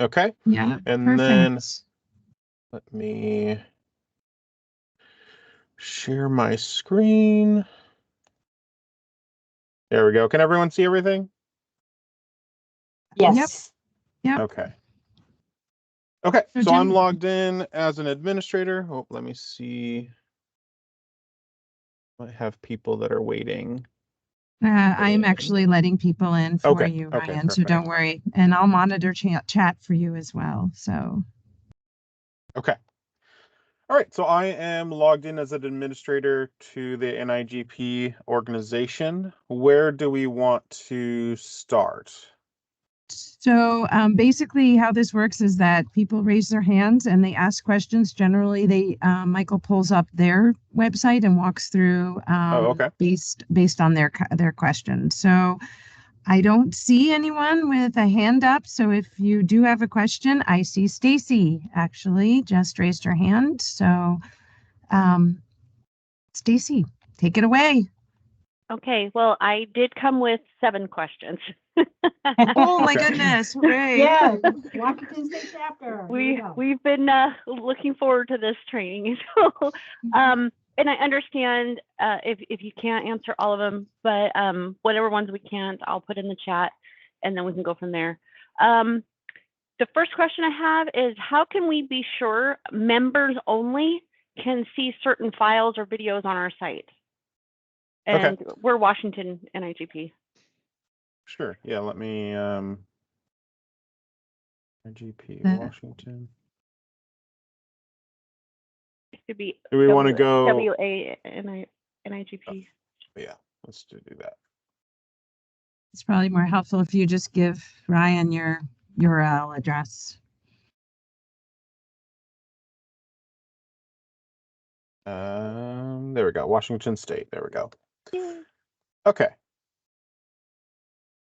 Okay. Yeah, And then perfect. let me share my screen. There we go. Can everyone see everything? Yep, Yes. yep. Okay. Okay, So so I'm Jim, logged in as an administrator. Oh, let me see. I have people that are waiting. I'm actually letting people in for Okay, you, okay, Ryan, so don't perfect. worry. And I'll monitor chat for you as well. So Okay. All right, so I am logged in as an administrator to the NIGP organization. Where do we want to start? basically, how this works is that people raise their hands and they ask questions. Generally, Michael pulls up their website and walks through Oh, okay. based on their questions. So I don't see anyone with a hand up. So if you do have a question, I see Stacy actually just raised her hand. So Stacy, take it away. Okay, well, I did come with 7 questions. Oh my Okay. goodness, hooray. Yeah, Washington State chapter. We've been looking forward to this training. So, and I understand if you can't answer all of them, but whatever ones we can't, I'll put in the chat, and then we can go from there. The first question I have is, how can we be sure members only can see certain files or videos on our site? And we're Washington NIGP. Sure. Yeah, let me NIGP Washington. It should be Do we want to go WANIGP? Yeah, let's do that. It's probably more helpful if you just give Ryan your URL address. There we go. Washington State. There we go. Yeah. Okay.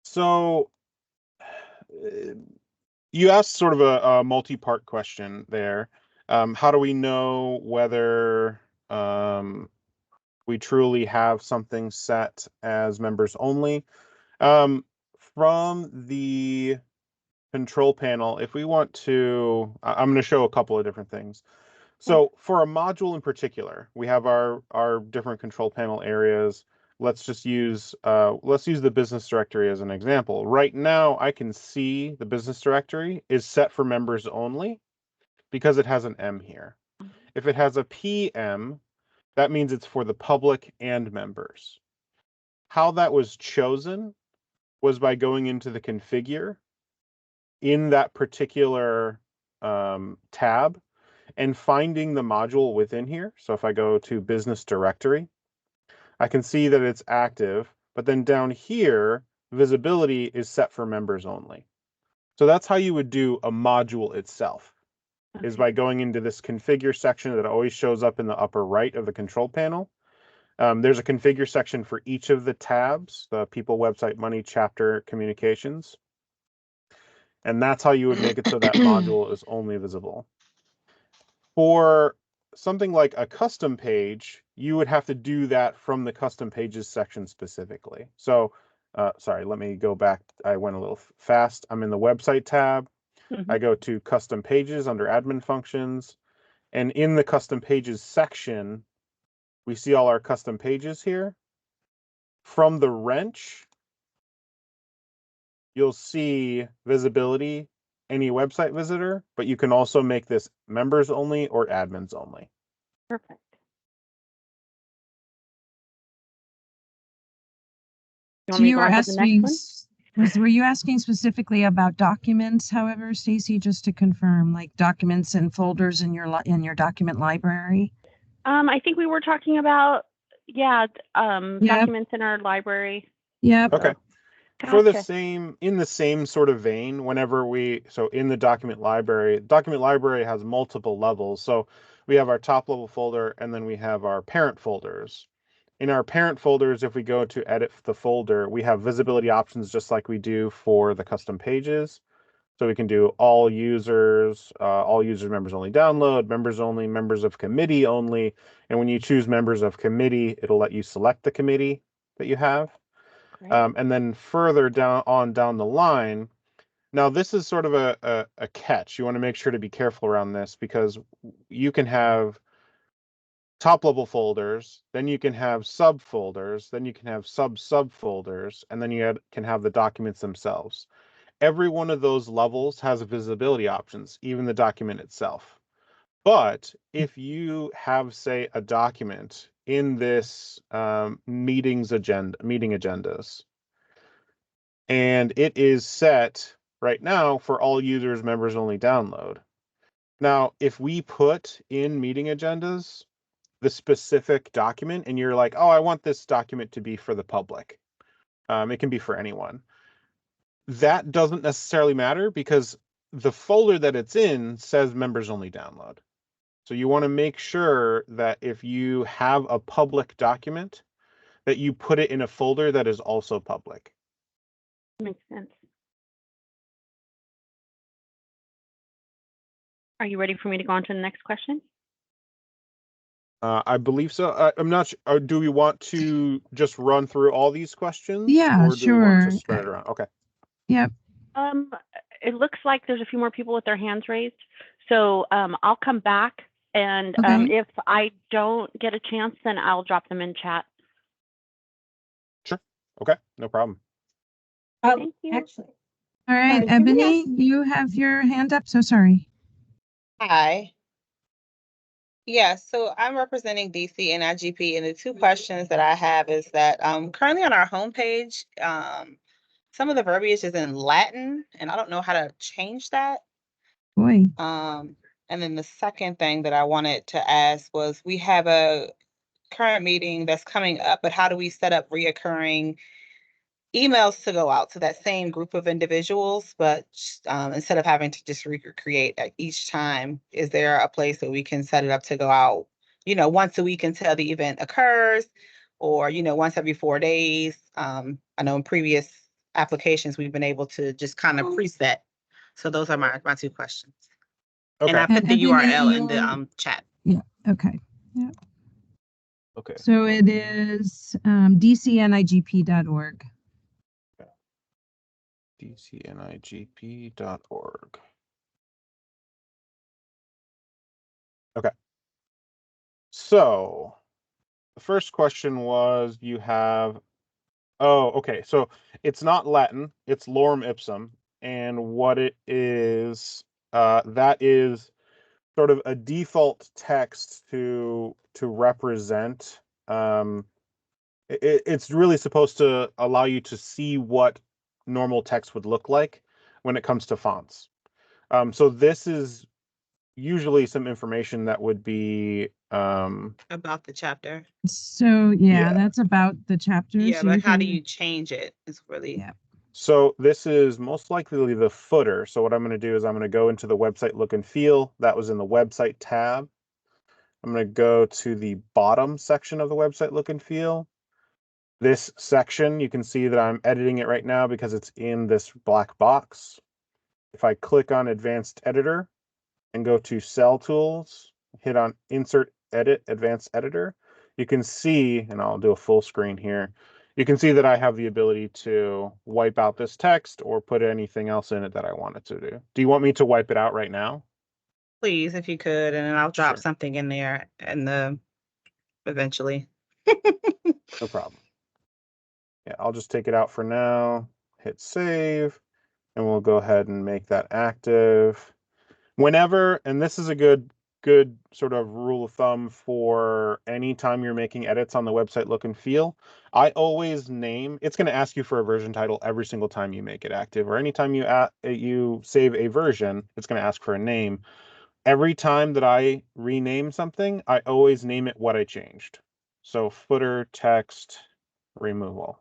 So you asked sort of a multi-part question there. How do we know whether we truly have something set as members only? From the control panel, if we want to, I'm going to show a couple of different things. So for a module in particular, we have our different control panel areas. Let's just use the business directory as an example. Right now, I can see the business directory is set for members only because it has an M here. If it has a PM, that means it's for the public and members. How that was chosen was by going into the configure in that particular tab and finding the module within here. So if I go to business directory, I can see that it's active, but then down here, visibility is set for members only. So that's how you would do a module itself, is by going into this configure section that always shows up in the upper right of the control panel. There's a configure section for each of the tabs, the people, website, money, chapter, communications. And that's how you would make it so that module is only visible. For something like a custom page, you would have to do that from the custom pages section specifically. So, sorry, let me go back. I went a little fast. I'm in the website tab. I go to custom pages under admin functions. And in the custom pages section, we see all our custom pages here. From the wrench, you'll see visibility, any website visitor, but you can also make this members only or admins only. Perfect. So you were asking, were you asking specifically about documents, however, Stacy, just to confirm, like documents and folders in your document library? I think we were talking about, documents in our library. Yep. Okay. Gotcha. For in the same sort of vein, in the document library has multiple levels. So we have our top level folder and then we have our parent folders. In our parent folders, if we go to edit the folder, we have visibility options just like we do for the custom pages. So we can do all users members only download, members only, members of committee only. And when you choose members of committee, it'll let you select the committee that you have. And then further down the line, Now, this is sort of a catch. You want to make sure to be careful around this because you can have top level folders, then you can have subfolders, then you can have subfolders, and then you can have the documents themselves. Every one of those levels has visibility options, even the document itself. But if you have, say, a document in this meeting agendas, and it is set right now for all users, members only download. Now, if we put in meeting agendas the specific document and you're like, oh, I want this document to be for the public, it can be for anyone. That doesn't necessarily matter because the folder that it's in says members only download. So you want to make sure that if you have a public document, that you put it in a folder that is also public. Makes sense. Are you ready for me to go on to the next question? I believe so. I'm not sure. Do we want to just run through all these questions? Yeah, or do we want sure. to spread it around? Okay. Yep. It looks like there's a few more people with their hands raised. So I'll come back, and Okay. if I don't get a chance, then I'll drop them in chat. Sure. Okay. No problem. Thank you. Actually, All right, Can we Ebony, you have your hand up. So sorry. Hi. Yeah, so I'm representing DC and IGP, and the two questions that I have is that currently on our homepage, some of the verbiage is in Latin, and I don't know how to change that. Boy. And then the second thing that I wanted to ask was we have a current meeting that's coming up, but how do we set up reoccurring emails to go out to that same group of individuals, but instead of having to just recreate each time, is there a place that we can set it up to go out, once a week until the event occurs, or, once every 4 days? I know in previous applications, we've been able to just kind of preset. So those are my two questions. Okay. And I put And the Ebony, URL in the chat. Yeah. Okay. Yeah. Okay. So it is dcnigp.org. dcnigp.org. Okay. So the first question was okay. So it's not Latin, it's lorem ipsum. And what it is, that is sort of a default text to represent. It's really supposed to allow you to see what normal text would look like when it comes to fonts. So this is usually some information that would be About the chapter. So Yeah. that's about the chapter. Yeah, so but how do can- you change it? It's really. Yeah. So this is most likely the footer. So what I'm going to do is I'm going to go into the website look and feel. That was in the website tab. I'm going to go to the bottom section of the website look and feel. This section, you can see that I'm editing it right now because it's in this black box. If I click on Advanced Editor and go to Cell Tools, hit on Insert Edit Advanced Editor, you can see, and I'll do a full screen here, you can see that I have the ability to wipe out this text or put anything else in it that I wanted to do. Do you want me to wipe it out right now? Please, if you could, and then I'll drop Sure. something in there eventually. No problem. Yeah, I'll just take it out for now, hit save, and we'll go ahead and make that active. Whenever, and this is a good sort of rule of thumb for any time you're making edits on the website look and feel, I always name, it's going to ask you for a version title every single time you make it active, or anytime you save a version, it's going to ask for a name. Every time that I rename something, I always name it what I changed. So footer text removal.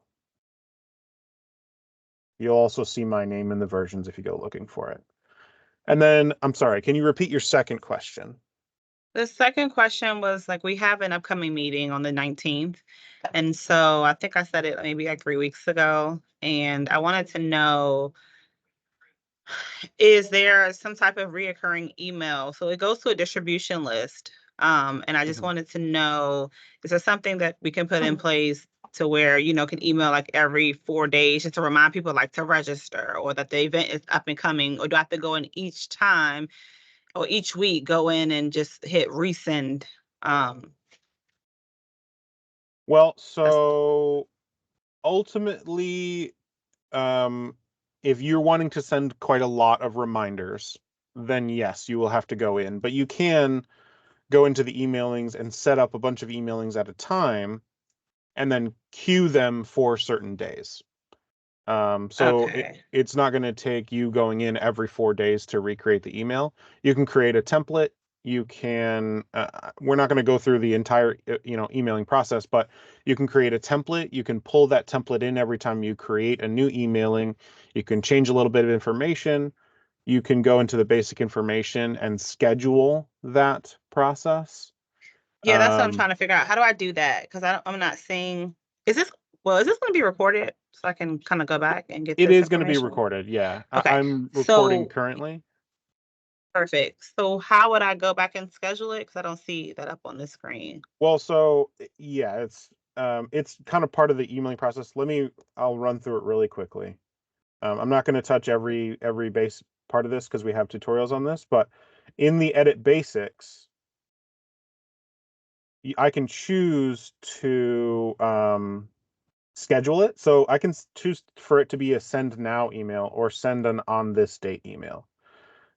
You'll also see my name in the versions if you go looking for it. And then, I'm sorry, can you repeat your second question? The second question was like, we have an upcoming meeting on the 19th. And so I think I said it maybe like 3 weeks ago. And I wanted to know, is there some type of reoccurring email? So it goes to a distribution list. And I just wanted to know, is there something that we can put in place to where, can email like every 4 days just to remind people like to register or that the event is up and coming? Or do I have to go in each time or each week, go in and just hit resend? Well, so ultimately, if you're wanting to send quite a lot of reminders, then yes, you will have to go in. But you can go into the emailings and set up a bunch of emailings at a time and then queue them for certain days. So Okay. it's not going to take you going in every 4 days to recreate the email. You can create a template. You can, we're not going to go through the entire, emailing process, but you can create a template. You can pull that template in every time you create a new emailing. You can change a little bit of information. You can go into the basic information and schedule that process. Yeah, that's what I'm trying to figure out. How do I do that? Because I'm not seeing. Is this going to be recorded so I can kind of go back and get It this is going to be information? recorded. Yeah. Okay. I'm recording So currently. perfect. So how would I go back and schedule it? Because I don't see that up on the screen. Well, so yeah, it's kind of part of the emailing process. I'll run through it really quickly. I'm not going to touch every base part of this because we have tutorials on this, but in the edit basics, I can choose to schedule it. So I can choose for it to be a send now email or send an on this date email.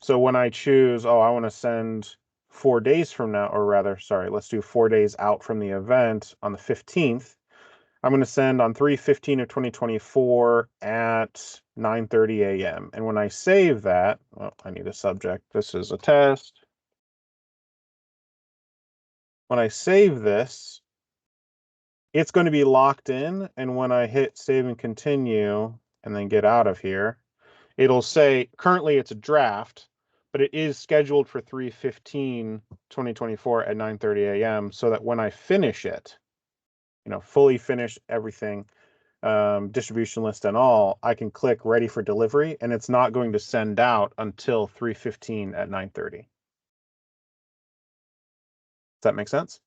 So when I choose, I want to send 4 days from now, or rather, sorry, let's do 4 days out from the event on the 15th. I'm going to send on 3/15 of 2024 at 9:30 a.m. And when I save that, I need a subject. This is a test. When I save this, it's going to be locked in. And when I hit save and continue and then get out of here, it'll say currently it's a draft, but it is scheduled for 3/15, 2024 at 9:30 a.m. so that when I finish it, fully finish everything, distribution list and all, I can click ready for delivery and it's not going to send out until 3/15 at 9:30. Does that make sense?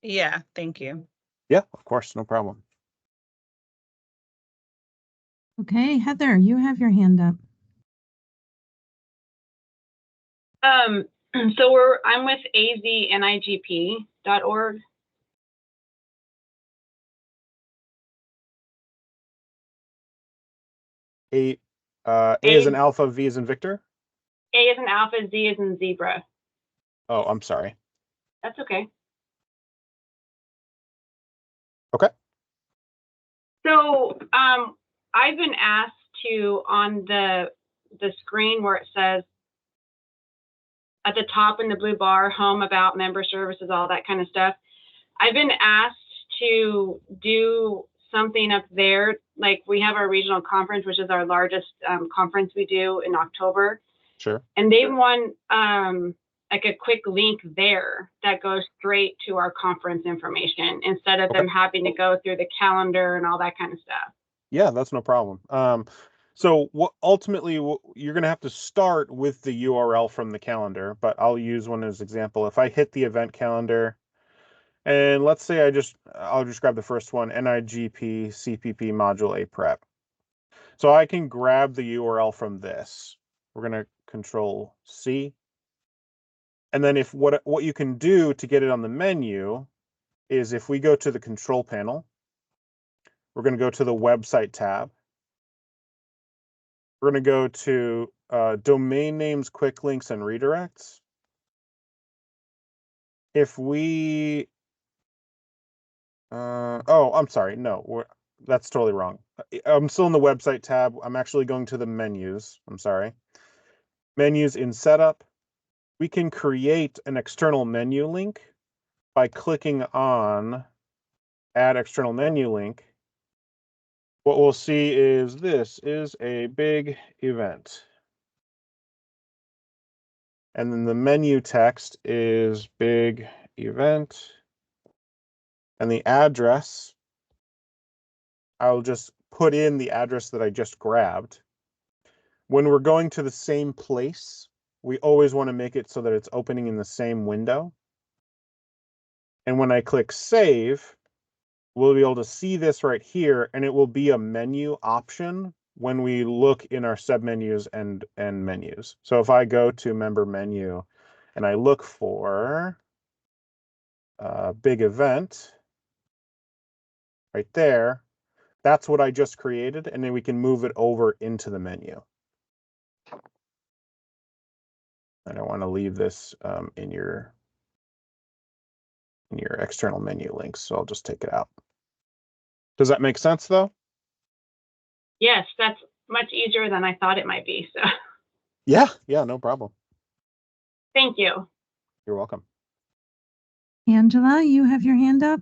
Yeah, thank you. Yeah, of course, no problem. Okay, Heather, you have your hand up. So I'm with aznigp.org. A is an alpha, V is in Victor. A is an alpha, Z is in zebra. Oh, I'm sorry. That's okay. Okay. So I've been asked to, on the screen where it says at the top in the blue bar, home, about, member services, all that kind of stuff. I've been asked to do something up there. Like we have our regional conference, which is our largest conference we do in October. Sure. And they want like a quick link there that goes straight to our conference information instead of them having to go through the calendar and all that kind of stuff. Yeah, that's no problem. So ultimately you're going to have to start with the URL from the calendar, but I'll use one as example. If I hit the event calendar, and let's say I'll just grab the first one, NIGP CPP module A prep. So I can grab the URL from this. We're going to Control C. And then what you can do to get it on the menu is if we go to the control panel, we're going to go to the website tab. We're going to go to domain names, quick links, and redirects. If we, I'm sorry, no, that's totally wrong. I'm still in the website tab. I'm actually going to the menus. I'm sorry. Menus in setup. We can create an external menu link by clicking on add external menu link. What we'll see is this is a big event. And then the menu text is big event. And the address, I'll just put in the address that I just grabbed. When we're going to the same place, we always want to make it so that it's opening in the same window. And when I click save, we'll be able to see this right here, and it will be a menu option when we look in our submenus and menus. So if I go to member menu and I look for a big event right there, that's what I just created, and then we can move it over into the menu. I don't want to leave this in your external menu links, so I'll just take it out. Does that make sense, though? Yes, that's much easier than I thought it might be. So Yeah, no problem. thank you. You're welcome. Angela, you have your hand up?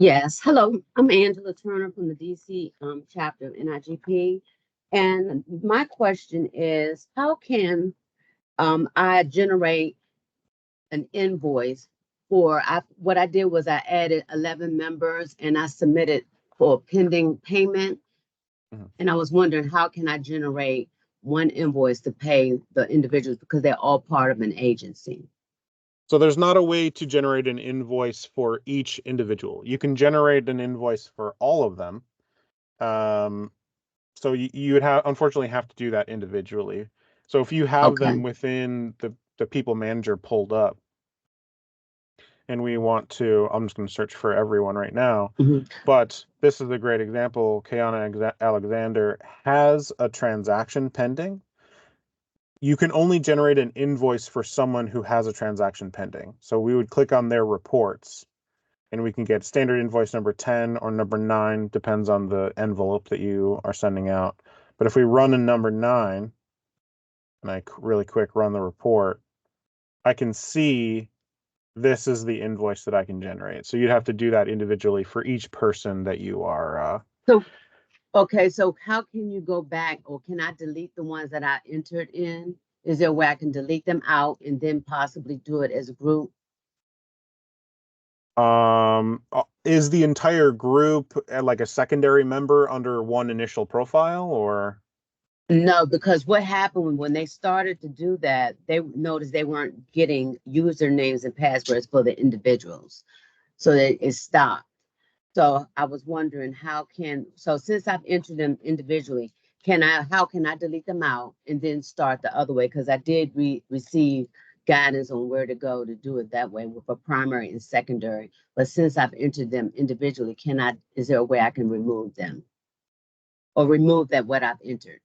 Yes, hello, I'm Angela Turner from the DC chapter of NIGP. And my question is, how can I generate an invoice for, what I did was I added 11 members and I submitted for pending payment. Mhm. And I was wondering, how can I generate one invoice to pay the individuals because they're all part of an agency? So there's not a way to generate an invoice for each individual. You can generate an invoice for all of them. So you would unfortunately have to do that individually. So if you have them Okay. within the people manager pulled up, and we want to, I'm just going to search for everyone right now. Mhm. But this is a great example. Kayana Alexander has a transaction pending. You can only generate an invoice for someone who has a transaction pending. So we would click on their reports, and we can get standard invoice number 10 or number 9, depends on the envelope that you are sending out. But if we run a number 9, and I really quick run the report, I can see this is the invoice that I can generate. So you'd have to do that individually for each person that you are. So, okay, so how can you go back, or can I delete the ones that I entered in? Is there a way I can delete them out and then possibly do it as a group? Is the entire group like a secondary member under one initial profile, or? No, because what happened when they started to do that, they noticed they weren't getting usernames and passwords for the individuals. So that it stopped. So I was wondering so since I've entered them individually, how can I delete them out and then start the other way? Because I did receive guidance on where to go to do it that way with a primary and secondary. But since I've entered them individually, is there a way I can remove them? Or remove what I've entered?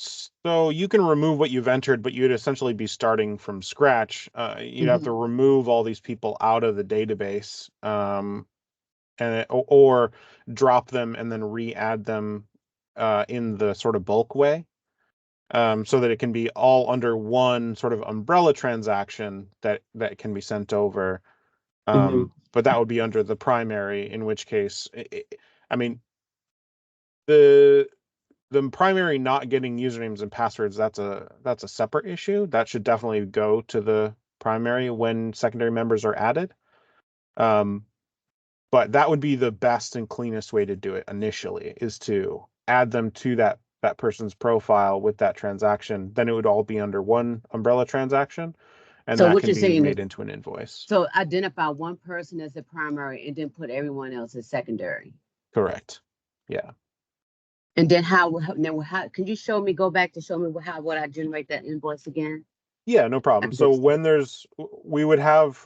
So you can remove what you've entered, but you'd essentially be starting from scratch. You'd have to remove all these people out of the database, or drop them and then re-add them in the sort of bulk way, so that it can be all under one sort of umbrella transaction that can be sent over. But that would be under the primary, in which case, I mean, the primary not getting usernames and passwords, that's a separate issue. That should definitely go to the primary when secondary members are added. But that would be the best and cleanest way to do it initially, is to add them to that person's profile with that transaction. Then it would all be under one umbrella transaction, and So that what can you're be saying made is, into an invoice. so identify one person as the primary and then put everyone else as secondary. Correct. Yeah. And then how can you go back to show me what I generate that invoice again? Yeah, no problem. So when we would have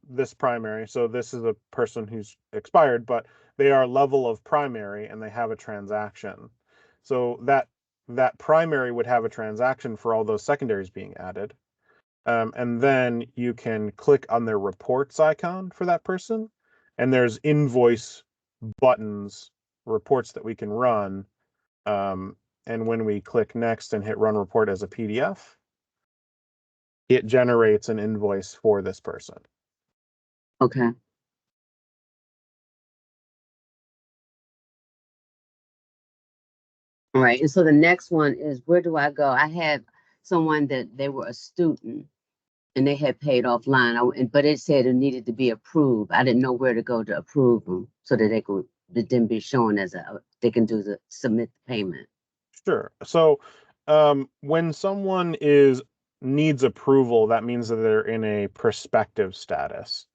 this primary. So this is a person who's expired, but they are level of primary and they have a transaction. So that primary would have a transaction for all those secondaries being added. And then you can click on their reports icon for that person, and there's invoice buttons, reports that we can run. And when we click next and hit run report as a PDF, it generates an invoice for this person. Okay. All right. And so the next one is, where do I go? I had someone that they were a student and they had paid offline, but it said it needed to be approved. I didn't know where to go to approve them so that they could then be shown as they can submit the payment. Sure. So when someone needs approval, that means that they're in a prospective status.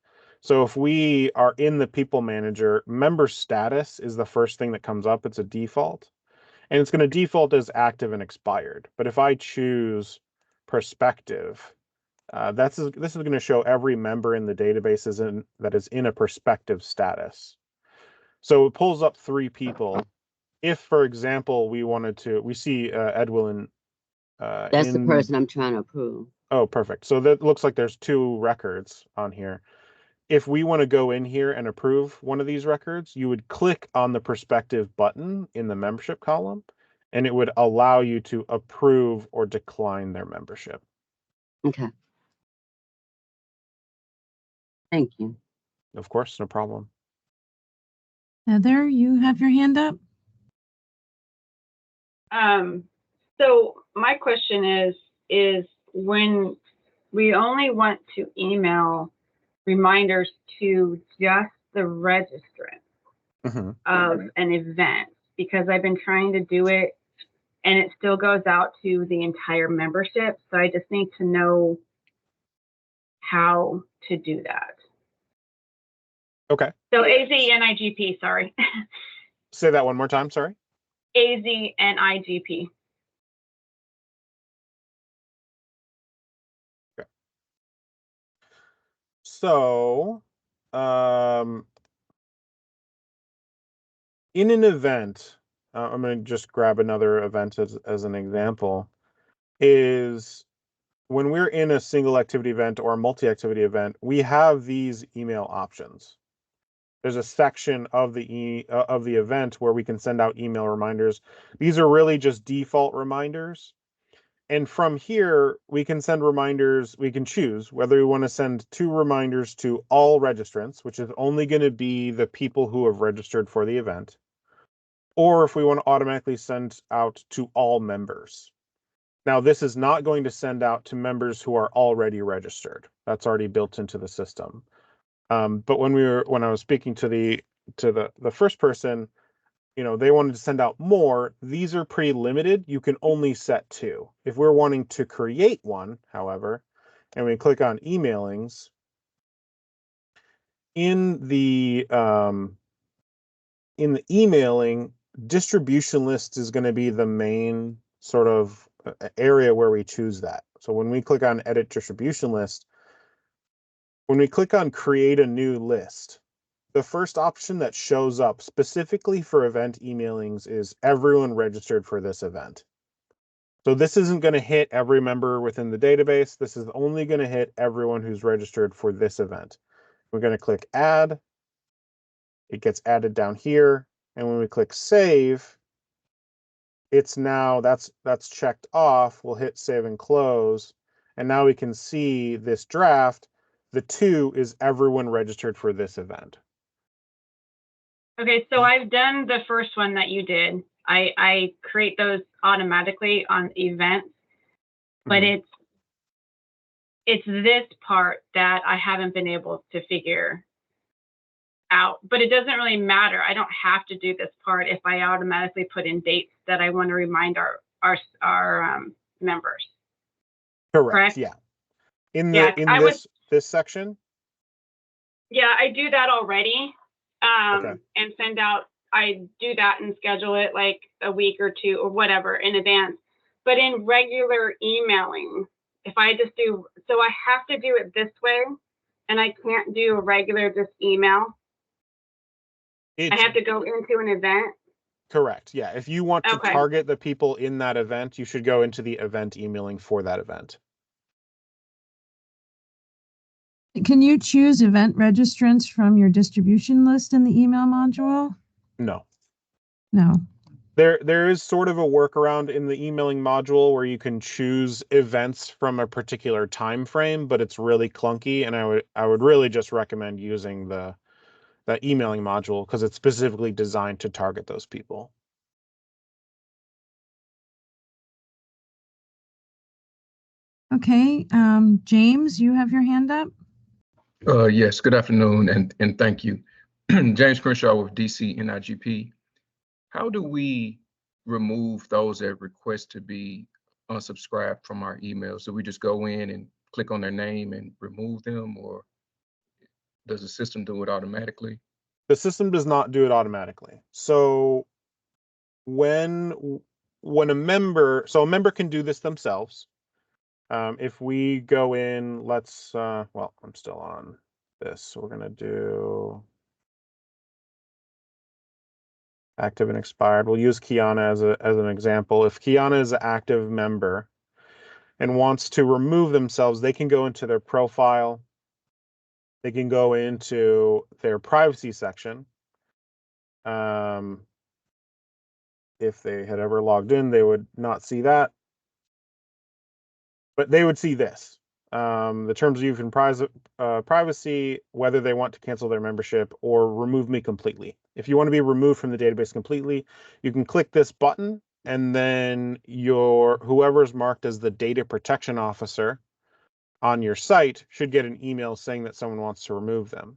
So if we are in the people manager, member status is the first thing that comes up. It's a default, and it's going to default as active and expired. But if I choose prospective, this is going to show every member in the database that is in a prospective status. So it pulls up 3 people. If, for example, we see Edwin That's the person I'm trying to approve. Oh, perfect. So that looks like there's 2 records on here. If we want to go in here and approve one of these records, you would click on the prospective button in the membership column, and it would allow you to approve or decline their membership. Okay. Thank you. Of course, no problem. Heather, you have your hand up? So my question is when we only want to email reminders to just the registrant of an event, because I've been trying to do it and it still goes out to the entire membership. So I just need to know how to do that. Okay. So AZNIGP, sorry. Say that one more time, sorry. AZNIGP. Okay. So, in an event, I'm going to just grab another event as an example, is when we're in a single activity event or a multi-activity event, we have these email options. There's a section of the event where we can send out email reminders. These are really just default reminders. And from here, we can send reminders. We can choose whether we want to send 2 reminders to all registrants, which is only going to be the people who have registered for the event, or if we want to automatically send out to all members. Now, this is not going to send out to members who are already registered. That's already built into the system. But when I was speaking to the first person, they wanted to send out more. These are pretty limited. You can only set 2. If we're wanting to create one, however, and we click on emailings, in the emailing, distribution list is going to be the main sort of area where we choose that. So when we click on edit distribution list, when we click on create a new list, the first option that shows up specifically for event emailings is everyone registered for this event. So this isn't going to hit every member within the database. This is only going to hit everyone who's registered for this event. We're going to click add. It gets added down here. And when we click save, it's now that's checked off. We'll hit save and close. And now we can see this draft. The 2 is everyone registered for this event. Okay, so I've done the first one that you did. I create those automatically on events, but it's this part that I haven't been able to figure out. But it doesn't really matter. I don't have to do this part if I automatically put in dates that I want to remind our members. Correct. Yeah. In this section. Yeah, I do that already. And send out, I do that and schedule it like a week or 2 or whatever in advance. But in regular emailing, if I just do, so I have to do it this way, and I can't do a regular just email. I have to go into an event. Correct. Yeah. If you want to target the people in that event, you should go into the event emailing for that event. Can you choose event registrants from your distribution list in the email module? No. No. There is sort of a workaround in the emailing module where you can choose events from a particular time frame, but it's really clunky, and I would really just recommend using the emailing module because it's specifically designed to target those people. Okay, James, you have your hand up? Yes, good afternoon, and thank you. James Crenshaw with DC NIGP. How do we remove those that request to be unsubscribed from our emails? Do we just go in and click on their name and remove them, or does the system do it automatically? The system does not do it automatically. So when a member can do this themselves. If we go in, let's well, I'm still on this, so we're gonna do active and expired. We'll use Kiana as an example. If Kiana is an active member and wants to remove themselves, they can go into their profile. They can go into their privacy section. If they had ever logged in, they would not see that, but they would see this. The terms of use and privacy, whether they want to cancel their membership or remove me completely. If you want to be removed from the database completely, you can click this button, and then whoever is marked as the data protection officer on your site should get an email saying that someone wants to remove them.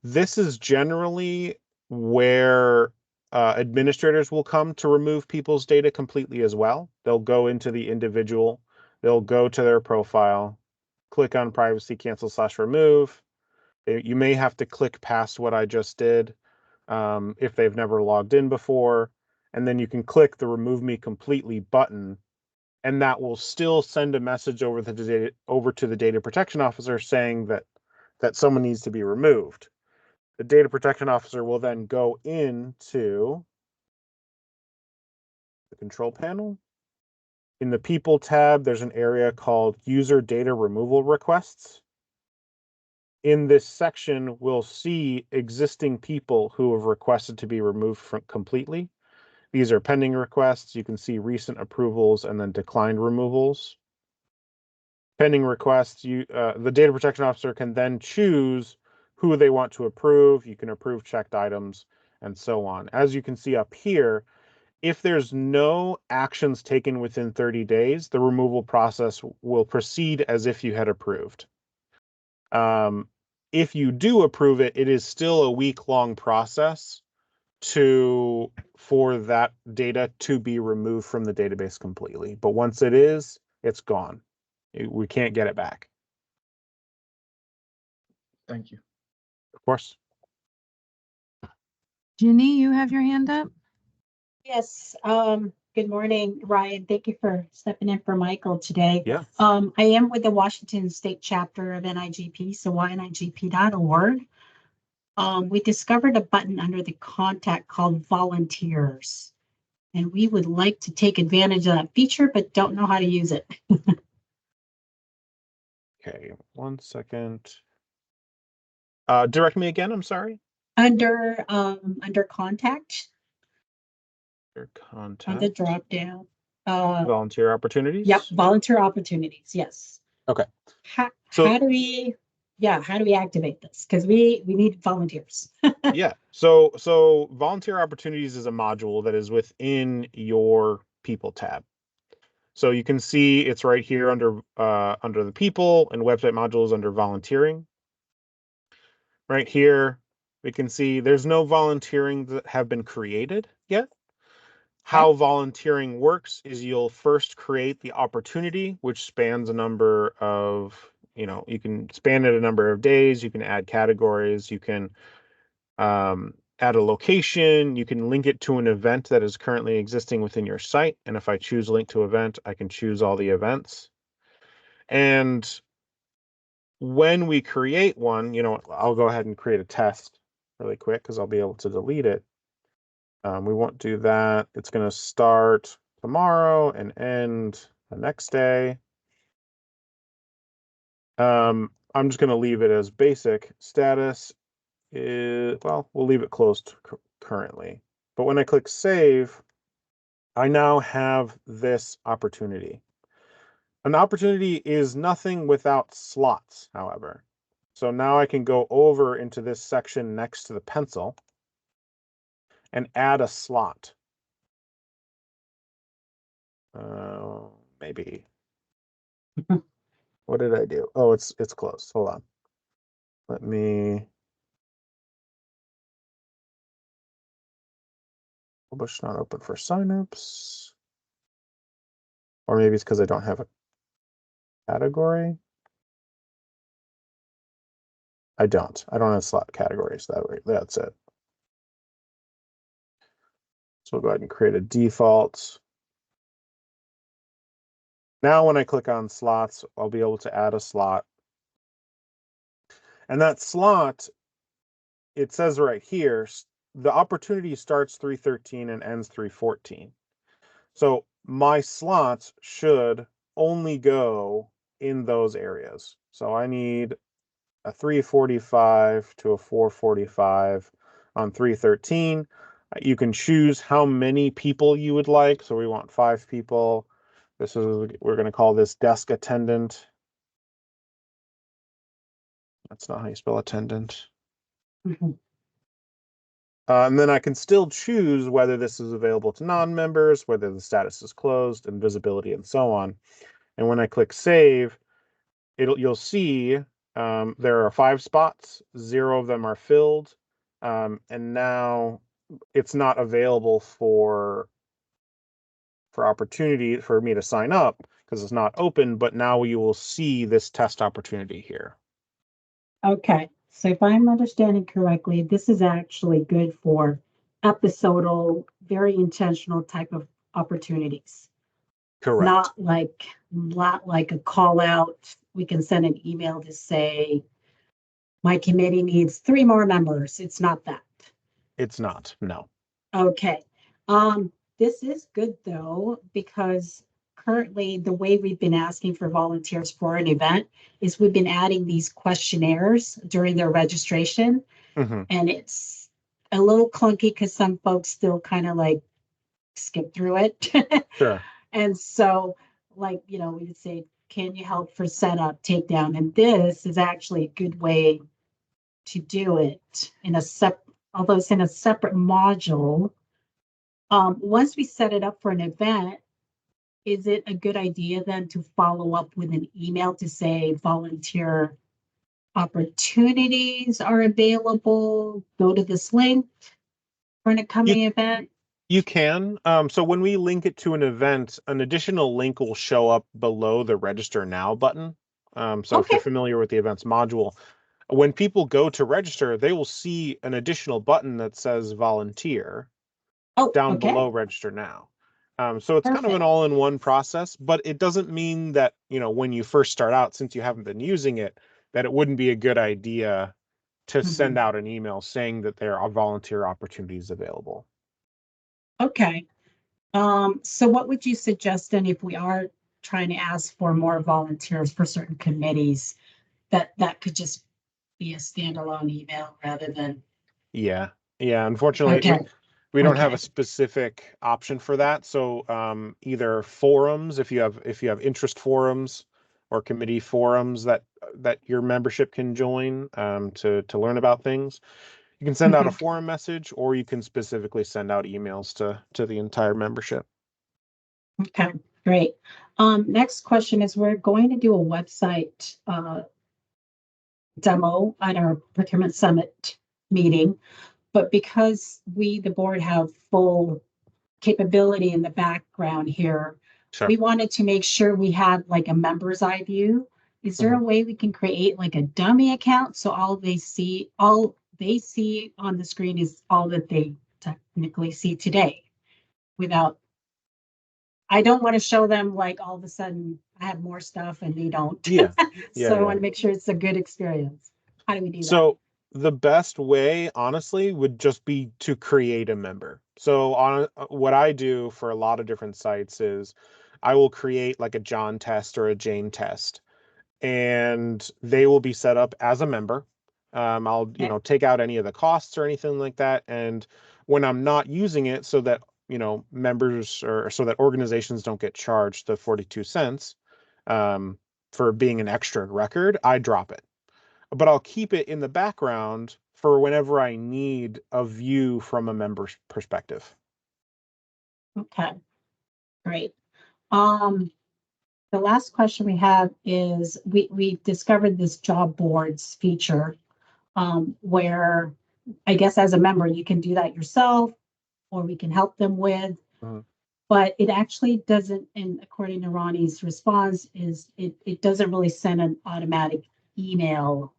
This is generally where administrators will come to remove people's data completely as well. They'll go into the individual, they'll go to their profile, click on privacy, cancel/remove. You may have to click past what I just did if they've never logged in before, and then you can click the remove me completely button, and that will still send a message over to the data protection officer saying that someone needs to be removed. The data protection officer will then go into the control panel. In the People tab, there's an area called User Data Removal Requests. In this section, we'll see existing people who have requested to be removed completely. These are pending requests. You can see recent approvals and then declined removals. Pending requests, the data protection officer can then choose who they want to approve. You can approve checked items and so on. As you can see up here, if there's no actions taken within 30 days, the removal process will proceed as if you had approved. If you do approve it, it is still a week-long process for that data to be removed from the database completely. But once it is, it's gone. We can't get it back. Thank you. Of course. Ginny, you have your hand up? Yes, good morning, Ryan. Thank you for stepping in for Michael today. Yeah. I am with the Washington State chapter of NIGP, so ynigp.org. We discovered a button under the contact called volunteers, and we would like to take advantage of that feature, but don't know how to use it. Okay, 1 second. Direct me again, I'm sorry. Under contact, Your on the contact. drop down. Volunteer opportunities. Yep, volunteer opportunities, yes. Okay. How So- do we activate this? Because we need volunteers. Yeah. So volunteer opportunities is a module that is within your People tab. So you can see it's right here under the People, and website modules under volunteering. Right here, we can see there's no volunteering that have been created yet. How volunteering works is you'll first create the opportunity, which spans a number of, you can span it a number of days, you can add categories, you can add a location, you can link it to an event that is currently existing within your site. And if I choose link to event, I can choose all the events. And when we create one, I'll go ahead and create a test really quick because I'll be able to delete it. We won't do that. It's going to start tomorrow and end the next day. I'm just going to leave it as basic. Status is, well, we'll leave it closed currently. But when I click save, I now have this opportunity. An opportunity is nothing without slots, however. So now I can go over into this section next to the pencil and add a slot. Maybe. What did I do? Oh, it's closed. Hold on. Let me publish not open for signups. Or maybe it's because I don't have a category. I don't have slot categories. That's it. So we'll go ahead and create a default. Now when I click on slots, I'll be able to add a slot. And that slot, it says right here, the opportunity starts 3:13 and ends 3:14. So my slots should only go in those areas. So I need a 3:45 to a 4:45 on 3:13. You can choose how many people you would like. So we want 5 people. We're going to call this desk attendant. That's not how you spell attendant. Mhm. And then I can still choose whether this is available to non-members, whether the status is closed, and visibility, and so on. And when I click save, you'll see there are 5 spots, 0 of them are filled, and now it's not available for opportunity for me to sign up because it's not open, but now you will see this test opportunity here. Okay, so if I'm understanding correctly, this is actually good for episodal, very intentional type of opportunities. Correct. Not like a call out. We can send an email to say, my committee needs 3 more members. It's not that. It's not, no. Okay. This is good though, because currently the way we've been asking for volunteers for an event is we've been adding these questionnaires during their registration. Mm-hmm. And it's a little clunky because some folks still kind of like skip through it. Sure. And so, like, we would say, can you help for setup, takedown? And this is actually a good way to do it although it's in a separate module. Once we set it up for an event, is it a good idea then to follow up with an email to say volunteer opportunities are available? Go to this link for an upcoming event. You can. So when we link it to an event, an additional link will show up below the Register Now button. So if you're familiar with the events module, when people go to register, they will see an additional button that says volunteer down below Register Now. So it's kind of an all-in-one process, but it doesn't mean that, when you first start out, since you haven't been using it, that it wouldn't be a good idea to send out an email saying that there are volunteer opportunities available. Okay. So what would you suggest then if we are trying to ask for more volunteers for certain committees, that could just be a standalone email rather than? Yeah. Unfortunately, we don't have a specific option for that. So either forums, if you have interest forums or committee forums that your membership can join to learn about things, you can send out a forum message, or you can specifically send out emails to the entire membership. Okay, great. Next question is, we're going to do a website demo at our procurement summit meeting, but because we, the board, have full capability in the background here, we wanted to make sure we had like a member's eye view. Is there a way we can create like a dummy account so all they see on the screen is all that they technically see today, without, I don't want to show them like all of a sudden I have more stuff and they don't. So I want to make sure it's a good experience. How do we do that? So the best way, honestly, would just be to create a member. So on what I do for a lot of different sites is I will create like a John test or a Jane test, and they will be set up as a member. I'll take out any of the costs or anything like that, and when I'm not using it, so that members, or so that organizations don't get charged the 42 cents for being an extra record, I drop it. But I'll keep it in the background for whenever I need a view from a member's perspective. Okay, great. The last question we have is, we discovered this job boards feature, where I guess as a member, you can do that yourself, or we can help them with. But it actually doesn't, and according to Ronnie's response, is it doesn't really send an automatic email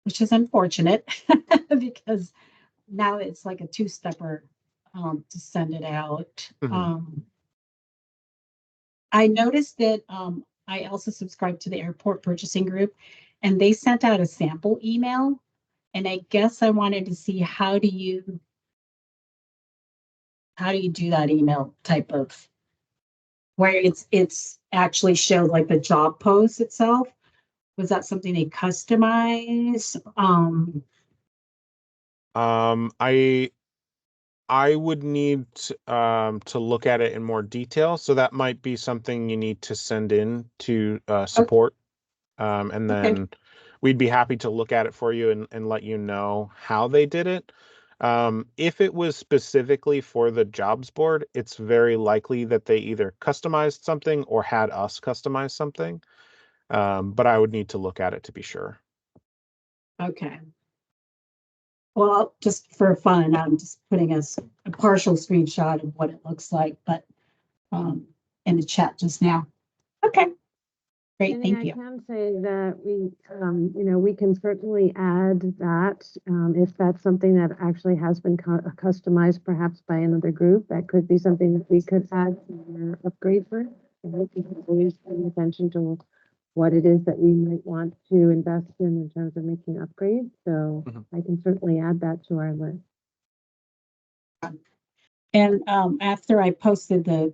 which is unfortunate because now it's like a two-stepper to send it out. I noticed that I also subscribe to the airport purchasing group, and they sent out a sample email. And I guess I wanted to see how do you do that email type of where it's actually showed like the job post itself. Was that something they customize? I would need to look at it in more detail. So that might be something you need to send in to support. And then we'd be happy to look at it for you and let you know how they did it. If it was specifically for the jobs board, it's very likely that they either customized something or had us customize something. But I would need to look at it to be sure. Okay. Well, just for fun, I'm just putting a partial screenshot of what it looks like, but in the chat just now. Okay. Great, Jenny, thank you. I can say that we can certainly add that if that's something that actually has been customized perhaps by another group. That could be something that we could add to your upgrade list. We can always pay attention to what it is that we might want to invest in terms of making upgrades. So I can certainly add that to our list. And after I posted the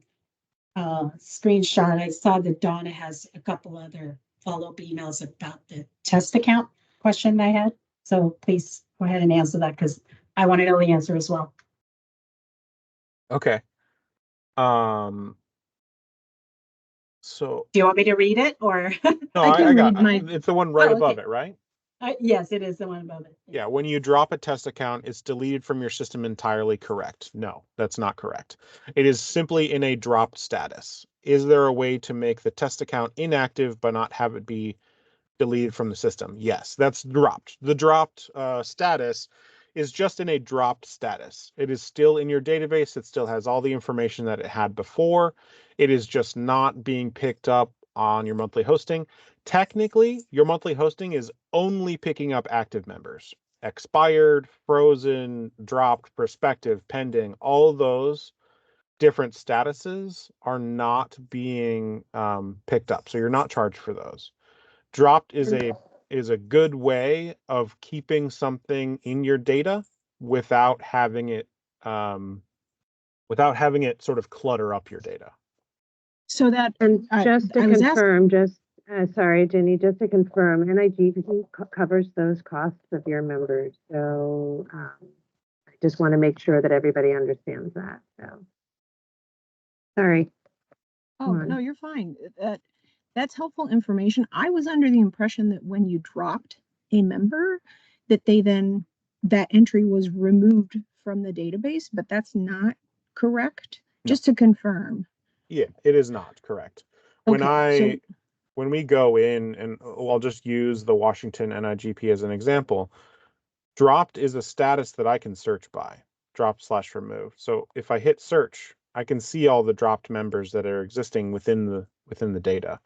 screenshot, I saw that Donna has a couple other follow-up emails about the test account question I had. So please go ahead and answer that because I want to know the answer as well. Okay. So do you want me to read it or? No, I got it's the one right above it, right? Yes, it is the one above it. Yeah, when you drop a test account, it's deleted from your system entirely. Correct. No, that's not correct. It is simply in a dropped status. Is there a way to make the test account inactive but not have it be deleted from the system? Yes, that's dropped. The dropped status is just in a dropped status. It is still in your database. It still has all the information that it had before. It is just not being picked up on your monthly hosting. Technically, your monthly hosting is only picking up active members. Expired, frozen, dropped, prospective, pending, all those different statuses are not being picked up. So you're not charged for those. Dropped is a good way of keeping something in your data without having it sort of clutter up your data. So that just to confirm, sorry, Jenny, just to confirm, NIGP covers those costs of your members. So I just want to make sure that everybody understands that. So sorry. Oh, no, you're fine. That's helpful information. I was under the impression that when you dropped a member, that that entry was removed from the database, but that's not correct. No. Just to confirm. Yeah, it is not correct. Okay, when we go in, and I'll just use the Washington NIGP as an example, dropped is a status that I can search by, drop/remove. So if I hit search, I can see all the dropped members that are existing within the data.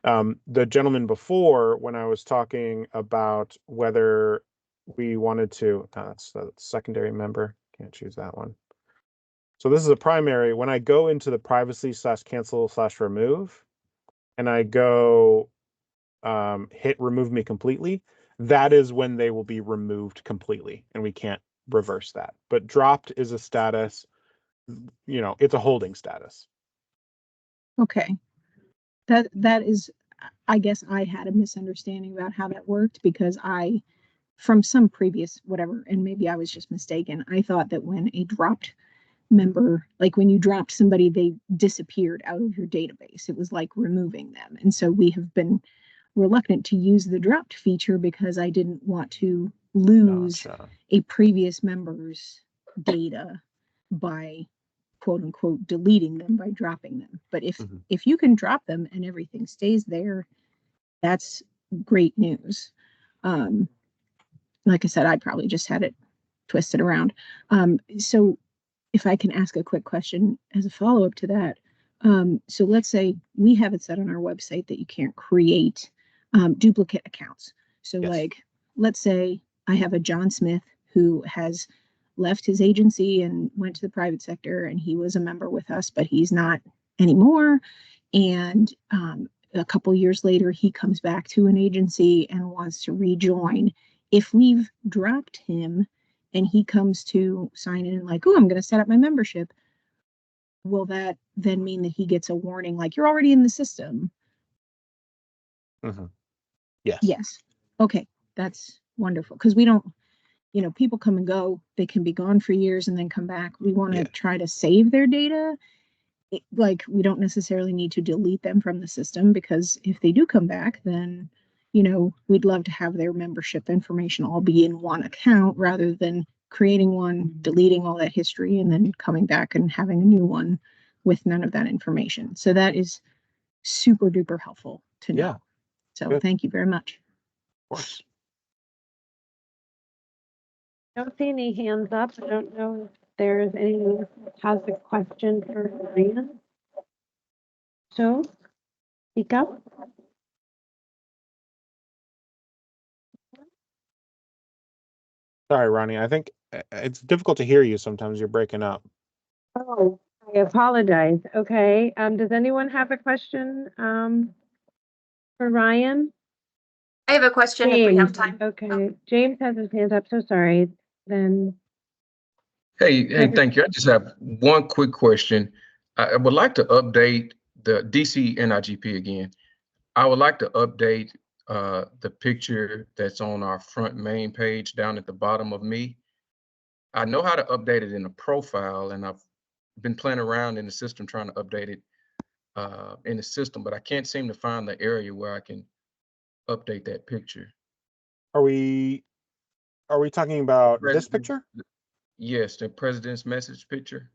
The gentleman before, when I was talking about whether we wanted to, that's the secondary member, can't choose that one. So this is a primary. When I go into the privacy/cancel/remove, and I go hit remove me completely, that is when they will be removed completely, and we can't reverse that. But dropped is a status, it's a holding status. Okay. That is, I guess I had a misunderstanding about how that worked because from some previous whatever, and maybe I was just mistaken, I thought that when a dropped member, like when you dropped somebody, they disappeared out of your database. It was like removing them. And so we have been reluctant to use the dropped feature because I didn't want to lose a previous member's data by quote unquote deleting them by dropping them. But if you can drop them and everything stays there, that's great news. Like I said, I probably just had it twisted around. So if I can ask a quick question as a follow-up to that. So let's say we have it set on our website that you can't create duplicate accounts. So yes. Like let's say I have a John Smith who has left his agency and went to the private sector, and he was a member with us, but he's not anymore. And a couple years later, he comes back to an agency and wants to rejoin. If we've dropped him and he comes to sign in like, oh, I'm going to set up my membership, will that then mean that he gets a warning like you're already in the system? Mm-hmm. Yes. Yes. Okay. That's wonderful. Because we don't, people come and go. They can be gone for years and then come back. We want to try to save their data. Like, we don't necessarily need to delete them from the system, because if they do come back, then, we'd love to have their membership information all be in one account rather than creating one, deleting all that history, and then coming back and having a new one with none of that information. So that is super duper helpful to know. Yeah. So Good. Thank you very much. Of course. Don't see any hands up. I don't know if there's anyone who has a question for Ryan. So, speak up. Sorry, Ronnie. I think it's difficult to hear you sometimes. You're breaking up. Oh, I apologize. Okay. Does anyone have a question for Ryan? I have a question if we have time. Okay. James has his hand up. So sorry. Then. Hey, thank you. I just have one quick question. I would like to update the DC NIGP again. I would like to update the picture that's on our front main page down at the bottom of me. I know how to update it in a profile, and I've been playing around in the system trying to update it in the system, but I can't seem to find the area where I can update that picture. Are we talking about this picture? Yes, the president's message picture.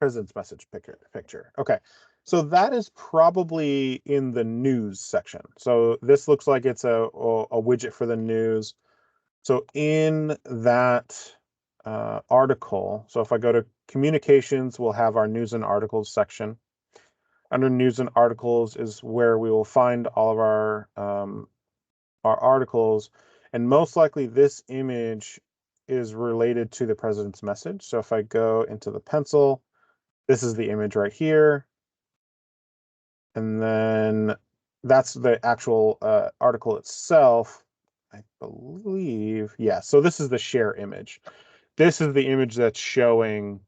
President's message picture. Okay. So that is probably in the news section. So this looks like it's a widget for the news. So in that article, so if I go to communications, we'll have our news and articles section. Under news and articles is where we will find all of our articles, and most likely this image is related to the president's message. So if I go into the pencil, this is the image right here. And then that's the actual article itself, I believe. Yeah, so this is the share image. This is the image that's showing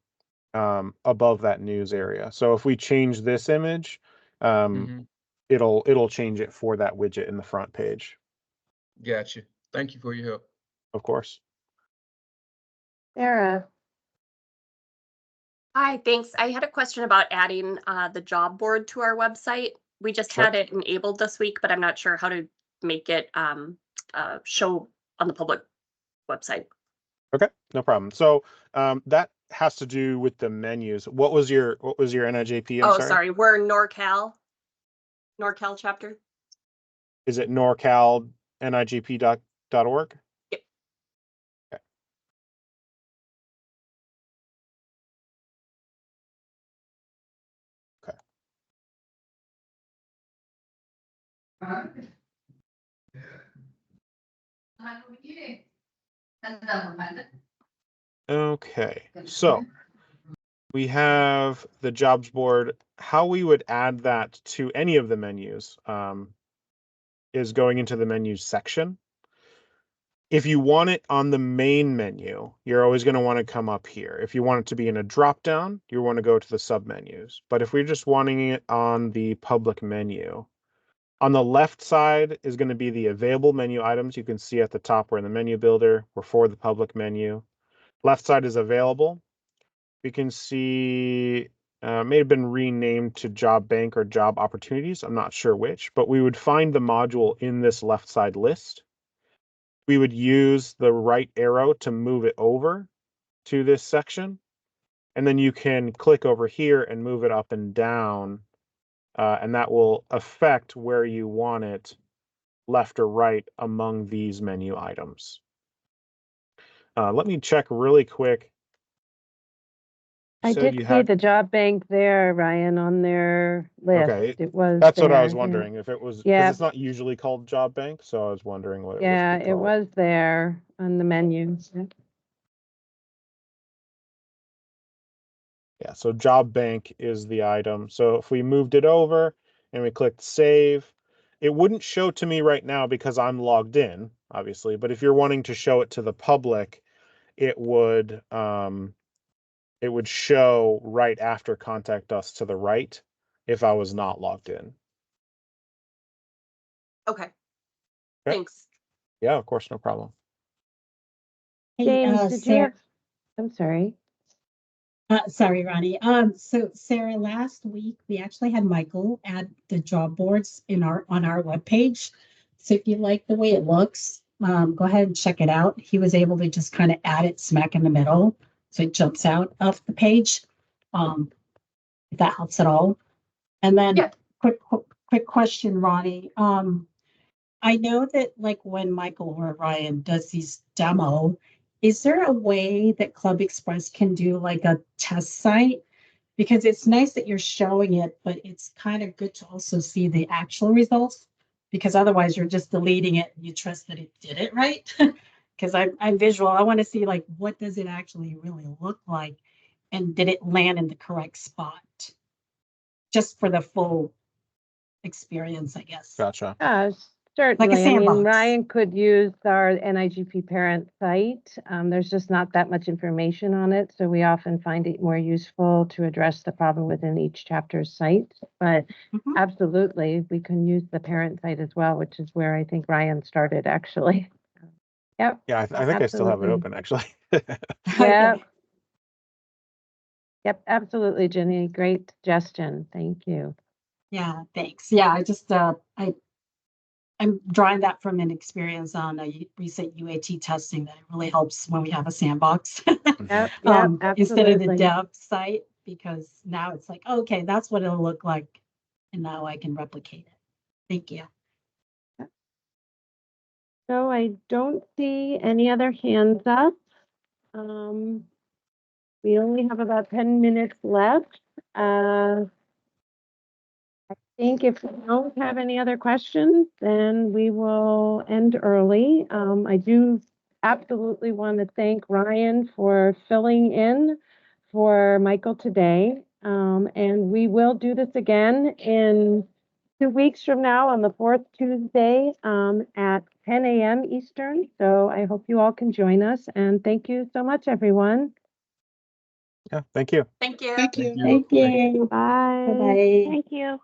above that news area. So if we change this image, it'll change it for that widget in the front page. Gotcha. Thank you for your help. Of course. Sarah. Hi, thanks. I had a question about adding the job board to our website. We just had it enabled this week, but I'm not sure how to make it show on the public website. Okay, no problem. So that has to do with the menus. What was your NIJP? I'm sorry. We're NorCal chapter. Is it norcalnigp.org? Yep. Okay. Okay, so we have the jobs board. How we would add that to any of the menus is going into the menus section. If you want it on the main menu, you're always going to want to come up here. If you want it to be in a drop down, you want to go to the submenus. But if we're just wanting it on the public menu, on the left side is going to be the available menu items. You can see at the top we're in the menu builder. We're for the public menu. Left side is available. We can see may have been renamed to job bank or job opportunities. I'm not sure which, but we would find the module in this left side list. We would use the right arrow to move it over to this section. And then you can click over here and move it up and down. And that will affect where you want it, left or right, among these menu items. Let me check really quick I said did you see had. the job bank there, Ryan, on their list. Okay, It was that's what I was there, yeah. wondering if it was, because Yeah, it's not usually called job bank, so I was wondering what it was yeah, be it called. was there on the menu. Yeah, so job bank is the item. So if we moved it over and we clicked save, it wouldn't show to me right now because I'm logged in, obviously. But if you're wanting to show it to the public, it would show right after contact us to the right if I was not logged in. Okay. Thanks. Yeah, of course, no problem. Hey, James, did you Sarah, have, I'm sorry. sorry, Ronnie. So Sarah, last week we actually had Michael add the job boards on our webpage. So if you like the way it looks, go ahead and check it out. He was able to just kind of add it smack in the middle, so it jumps out of the page. If that helps at all. And then Yeah. quick question, Ronnie. I know that like when Michael or Ryan does these demo, is there a way that ClubExpress can do like a test site? Because it's nice that you're showing it, but it's kind of good to also see the actual results, because otherwise you're just deleting it and you trust that it did it right. Because I'm visual. I want to see like what does it actually really look like, and did it land in the correct spot? Just for the full experience, I guess. Gotcha. Certainly. I mean, sandbox. Ryan could use our NIGP parent site. There's just not that much information on it, so we often find it more useful to address the problem within each chapter's site. But absolutely, we can use the parent site as well, which is where I think Ryan started actually. Yep. Yeah, I think I still have it absolutely. open actually. Yeah. Okay. Yep, absolutely, Jenny. Great suggestion. Thank you. Yeah, thanks. Yeah, I just I'm drawing that from an experience on a recent UAT testing that it really helps when we have a sandbox. Yep, Instead of the absolutely. dev site, because now it's like, okay, that's what it'll look like. And now I can replicate it. Thank you. So I don't see any other hands up. We only have about 10 minutes left. I think if we don't have any other questions, then we will end early. I do absolutely want to thank Ryan for filling in for Michael today. And we will do this again in 2 weeks from now on the fourth Tuesday at 10 a.m. Eastern. So I hope you all can join us. And thank you so much, everyone. Yeah, thank you. Thank you. Thank you. Thank you. Bye. Bye-bye. Thank you.